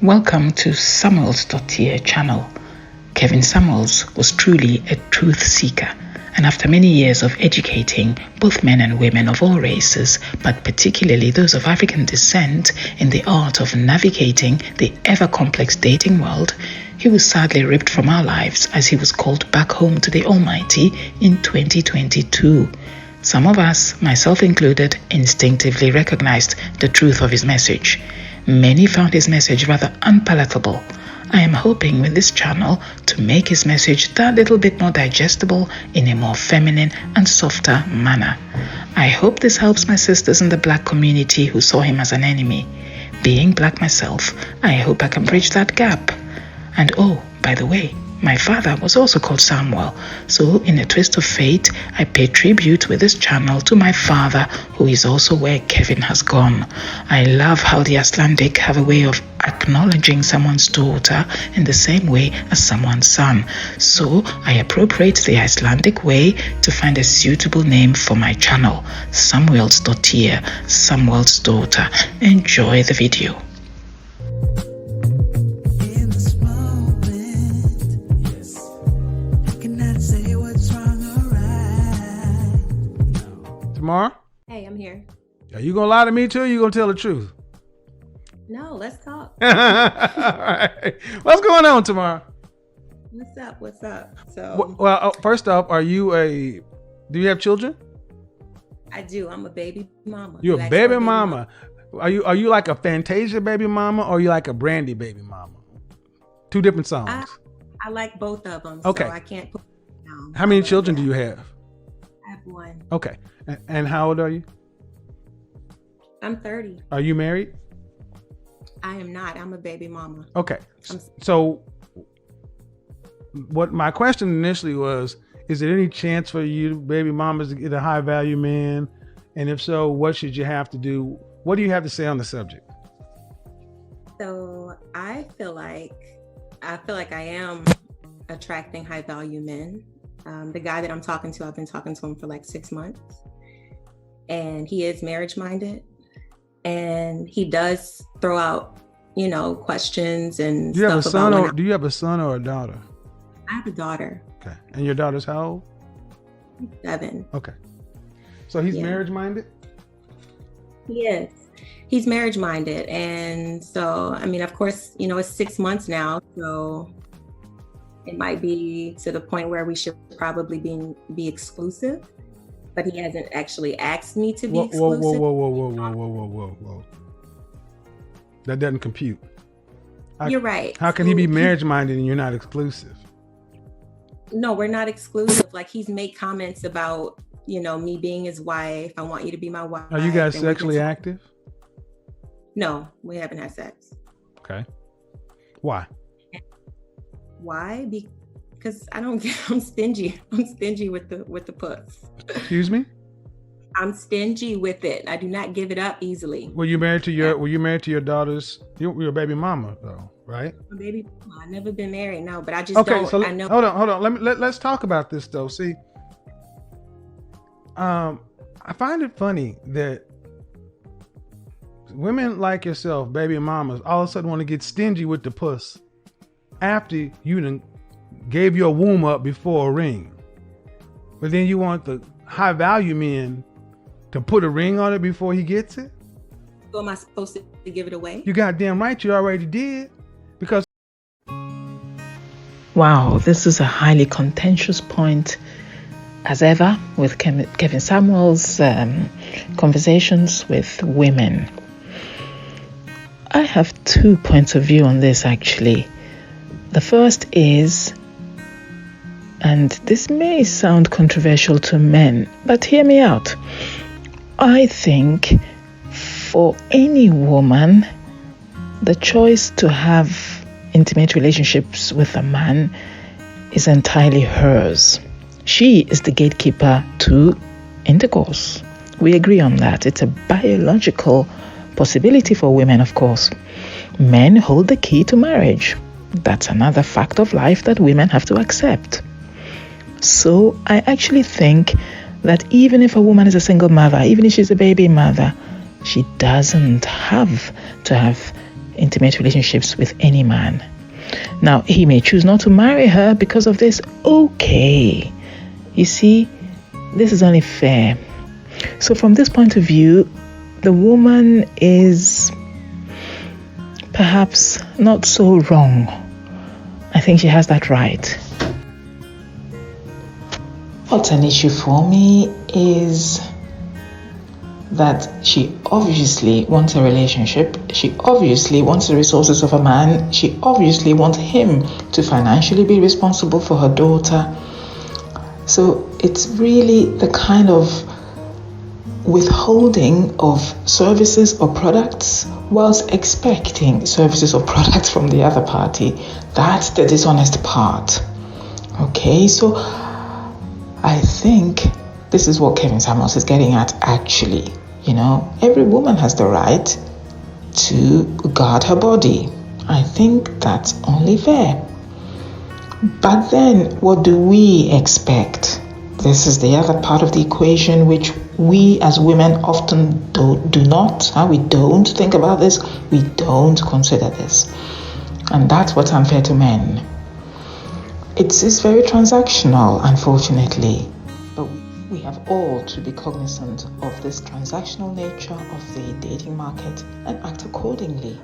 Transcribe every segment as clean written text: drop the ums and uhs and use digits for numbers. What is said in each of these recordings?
Welcome to Samuels.here channel. Kevin Samuels was truly a truth seeker, and after many years of educating both men and women of all races, but particularly those of African descent, in the art of navigating the ever-complex dating world, he was sadly ripped from our lives as he was called back home to the Almighty in 2022. Some of us, myself included, instinctively recognized the truth of his message. Many found his message rather unpalatable. I am hoping with this channel to make his message that little bit more digestible in a more feminine and softer manner. I hope this helps my sisters in the Black community who saw him as an enemy. Being Black myself, I hope I can bridge that gap. And oh, by the way, my father was also called Samuel, so in a twist of fate, I pay tribute with this channel to my father, who is also where Kevin has gone. I love how the Icelandic have a way of acknowledging someone's daughter in the same way as someone's son. So I appropriate the Icelandic way to find a suitable name for my channel, Samuels.here, Samuel's daughter. Enjoy the video. Tamar? Hey, I'm here. Are you gonna lie to me too? Or you gonna tell the truth? No, let's talk. All right. What's going on, Tamar? What's up? So, Well, first off, do you have children? I do. I'm a baby mama. You're a baby mama. Are you like a Fantasia baby mama, or are you like a Brandy baby mama? Two different songs. I like both of them. Okay. So I can't put them down. How many children do you have? I have one. Okay. And how old are you? I'm 30. Are you married? I am not. I'm a baby mama. Okay. So what my question initially was, is there any chance for you baby mamas to get a high value man? And if so, what should you have to do? What do you have to say on the subject? So I feel like I am attracting high value men. The guy that I'm talking to, I've been talking to him for like 6 months, and he is marriage minded, and he does throw out, questions and Do you have stuff a son about do you have a son or a daughter? I have a daughter. Okay. And your daughter's how old? 7. Okay. So he's Yeah. marriage minded? He is. He's marriage minded, and so of course, it's 6 months now, so it might be to the point where we should probably be exclusive, but he hasn't actually asked me to be exclusive. Whoa. That doesn't compute. You're right. How can he be marriage minded and you're not exclusive? No, we're not exclusive. Like, he's made comments about, me being his wife. I want you to be my wife. Are you guys sexually active? No, we haven't had sex. Okay. Why? Why? Because I'm stingy. I'm stingy with the puss. Excuse me? I'm stingy with it. I do not give it up easily. Were you married to your daughter's? You're a baby mama though, right? A baby mama. I've never been married, no, but I just okay, don't. I know. Hold on. Let's talk about this though. See, I find it funny that women like yourself, baby mamas, all of a sudden want to get stingy with the puss after you done gave your womb up before a ring. But then you want the high value men to put a ring on it before he gets it? So am I supposed to give it away? You goddamn right you already did. Because Wow, this is a highly contentious point, as ever, with Kevin Samuels' conversations with women. I have 2 points of view on this, actually. The first is, and this may sound controversial to men, but hear me out. I think for any woman, the choice to have intimate relationships with a man is entirely hers. She is the gatekeeper to intercourse. We agree on that. It's a biological possibility for women, of course. Men hold the key to marriage. That's another fact of life that women have to accept. So I actually think that even if a woman is a single mother, even if she's a baby mother, she doesn't have to have intimate relationships with any man. Now, he may choose not to marry her because of this. Okay. You see, this is only fair. So from this point of view, the woman is perhaps not so wrong. I think she has that right. What's an issue for me is that she obviously wants a relationship. She obviously wants the resources of a man. She obviously wants him to financially be responsible for her daughter. So it's really the kind of withholding of services or products whilst expecting services or products from the other party. That's the dishonest part. Okay, so I think this is what Kevin Samuels is getting at actually. Every woman has the right to guard her body. I think that's only fair. But then what do we expect? This is the other part of the equation which we as women often do not. We don't think about this. We don't consider this. And that's what's unfair to men. It's very transactional, unfortunately. But we have all to be cognizant of this transactional nature of the dating market and act accordingly.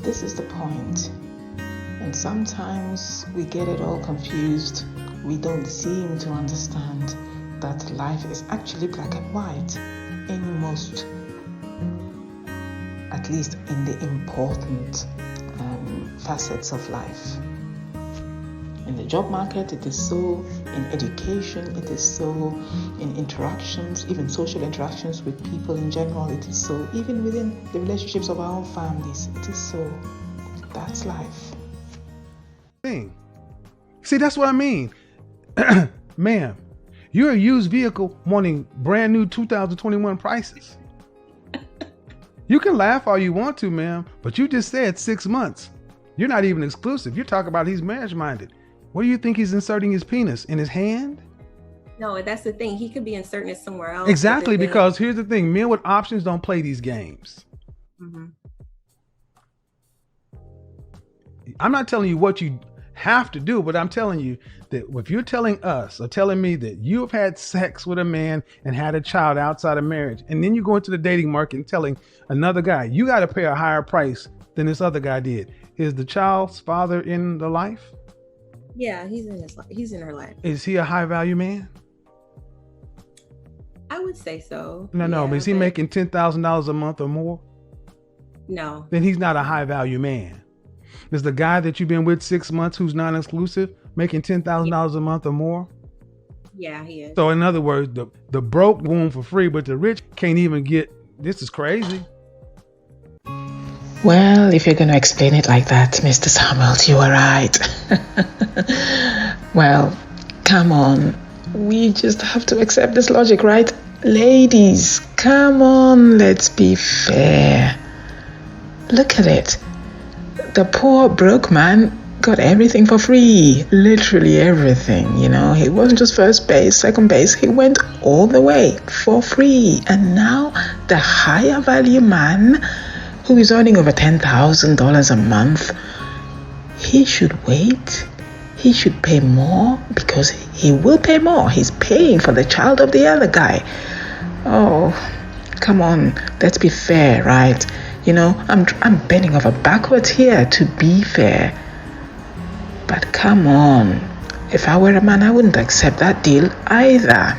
This is the point. And sometimes we get it all confused. We don't seem to understand that life is actually black and white in most, at least in the important facets of life. In the job market, it is so. In education, it is so. In interactions, even social interactions with people in general, it is so. Even within the relationships of our own families, it is so. That's life. See, that's what I mean. Ma'am, you're a used vehicle wanting brand new 2021 prices. You can laugh all you want to, ma'am, but you just said 6 months. You're not even exclusive. You're talking about he's marriage-minded. What do you think he's inserting his penis? In his hand? No, that's the thing. He could be inserting it somewhere else. Exactly, because here's the thing. Men with options don't play these games. Mm-hmm. I'm not telling you what you have to do, but I'm telling you that if you're telling us or telling me that you have had sex with a man and had a child outside of marriage, and then you go into the dating market and telling another guy, you got to pay a higher price than this other guy did. Is the child's father in the life? Yeah, he's in his life. He's in her life. Is he a high value man? I would say so. No, but is he making $10,000 a month or more? No. Then he's not a high value man. Is the guy that you've been with 6 months who's non-exclusive making $10,000 a month or more? Yeah, he is. So in other words, the broke womb for free, but the rich can't even get. This is crazy. Well, if you're going to explain it like that, Mr. Samuels, you are right. Well, come on. We just have to accept this logic, right? Ladies, come on, let's be fair. Look at it. The poor broke man got everything for free. Literally everything, He wasn't just first base, second base. He went all the way for free. And now the higher value man who is earning over $10,000 a month, he should wait. He should pay more because he will pay more. He's paying for the child of the other guy. Oh, come on. Let's be fair, right? I'm bending over backwards here to be fair. But come on. If I were a man, I wouldn't accept that deal either.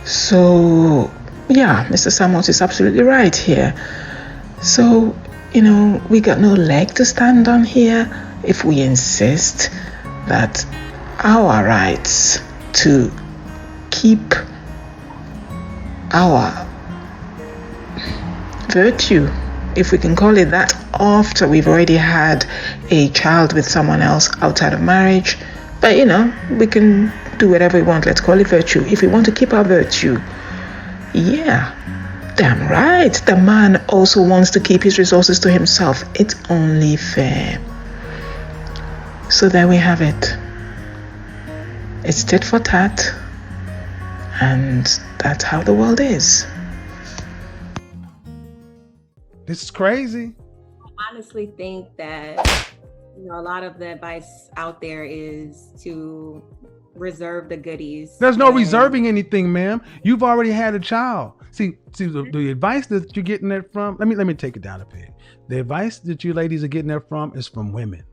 So, yeah, Mr. Samuels is absolutely right here. So, we got no leg to stand on here if we insist that our rights to keep our virtue, if we can call it that, after we've already had a child with someone else outside of marriage. But, we can do whatever we want. Let's call it virtue. If we want to keep our virtue, yeah. Damn right, the man also wants to keep his resources to himself. It's only fair. So there we have it. It's tit for tat. And that's how the world is. This is crazy. I honestly think that, a lot of the advice out there is to reserve the goodies. There's no reserving anything, ma'am. You've already had a child. See the advice that you're getting that from. Let me take it down a peg. The advice that you ladies are getting that from is from women.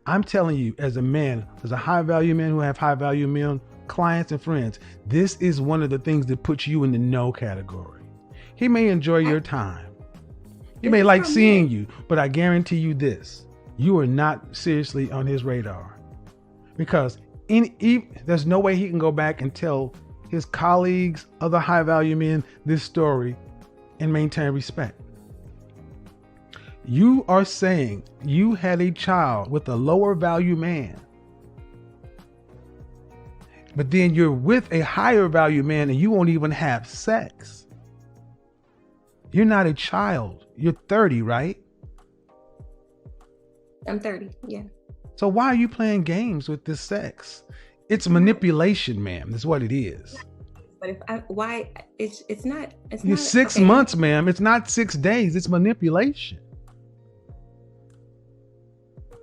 I'm telling you, as a man, as a high value man who have high value men, clients and friends, this is one of the things that puts you in the no category. He may enjoy your time. He may like seeing you, but I guarantee you this, you are not seriously on his radar, because there's no way he can go back and tell his colleagues, other high value men, this story and maintain respect. You are saying you had a child with a lower value man, but then you're with a higher value man and you won't even have sex. You're not a child. You're 30, right? I'm 30, yeah. So why are you playing games with this sex? It's manipulation, ma'am. That's what it is. But it's not. You're 6 months, ma'am. It's not 6 days. It's manipulation.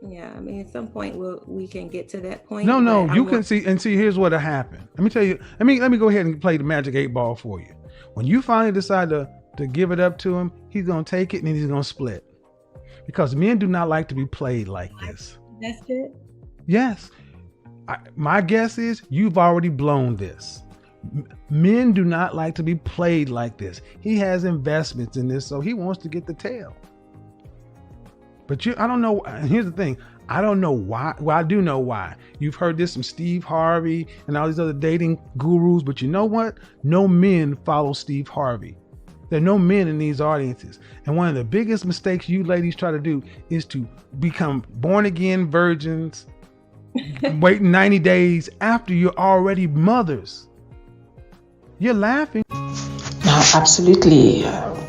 Yeah, I mean, at some point we can get to that point. No, you can see. Here's what'll happen. Let me tell you. Let me go ahead and play the magic 8 ball for you. When you finally decide to give it up to him, he's gonna take it and then he's gonna split. Because men do not like to be played like this. That's it. Yes. My guess is you've already blown this. Men do not like to be played like this. He has investments in this, so he wants to get the tail. But I don't know. Here's the thing. I don't know why. Well, I do know why. You've heard this from Steve Harvey and all these other dating gurus, but you know what? No men follow Steve Harvey. There are no men in these audiences. And one of the biggest mistakes you ladies try to do is to become born again virgins, waiting 90 days after you're already mothers. You're laughing. Now, absolutely,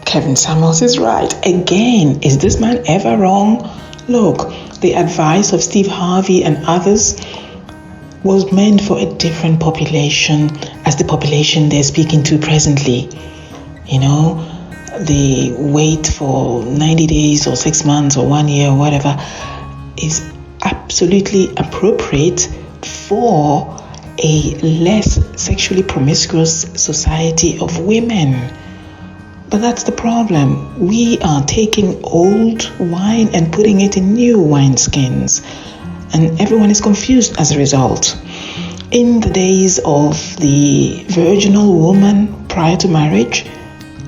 Kevin Samuels is right. Again, is this man ever wrong? Look, the advice of Steve Harvey and others was meant for a different population as the population they're speaking to presently. The wait for 90 days or 6 months or 1 year or whatever is absolutely appropriate for a less sexually promiscuous society of women. But that's the problem. We are taking old wine and putting it in new wineskins, and everyone is confused as a result. In the days of the virginal woman prior to marriage,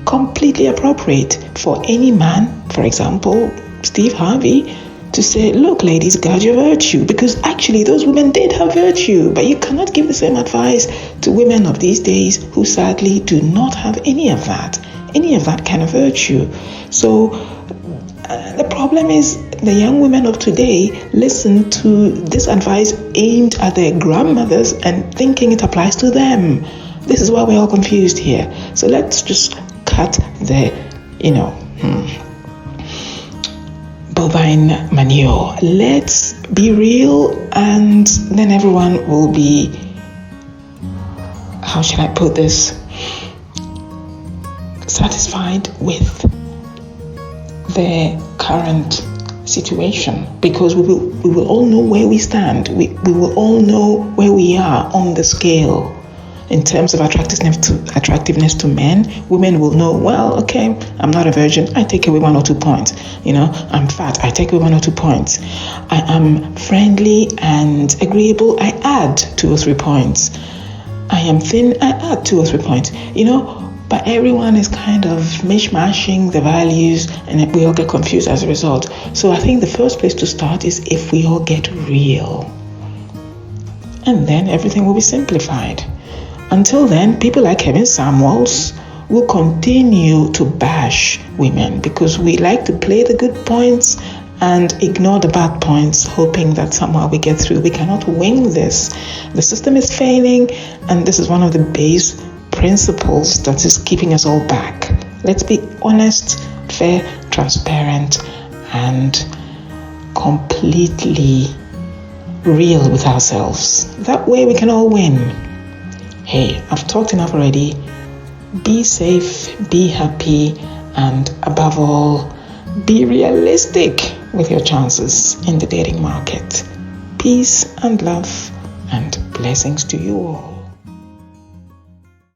completely appropriate for any man, for example, Steve Harvey, to say, look, ladies, guard your virtue, because actually those women did have virtue, but you cannot give the same advice to women of these days who sadly do not have any of that kind of virtue. So the problem is the young women of today listen to this advice aimed at their grandmothers and thinking it applies to them. This is why we're all confused here. So let's just cut the, bovine manure. Let's be real, and then everyone will be, how should I put this, satisfied with the current situation, because we will all know where we stand. We will all know where we are on the scale. In terms of attractiveness to men, women will know, well, okay, I'm not a virgin, I take away 1 or 2 points. I'm fat, I take away 1 or 2 points. I am friendly and agreeable, I add 2 or 3 points. I am thin, I add 2 or 3 points. But everyone is kind of mishmashing the values, and we all get confused as a result. So I think the first place to start is if we all get real. And then everything will be simplified. Until then, people like Kevin Samuels will continue to bash women because we like to play the good points and ignore the bad points, hoping that somehow we get through. We cannot wing this. The system is failing, and this is one of the base principles that is keeping us all back. Let's be honest, fair, transparent, and completely real with ourselves. That way we can all win. Hey, I've talked enough already. Be safe, be happy, And above all, be realistic with your chances in the dating market. Peace and love and blessings to you all.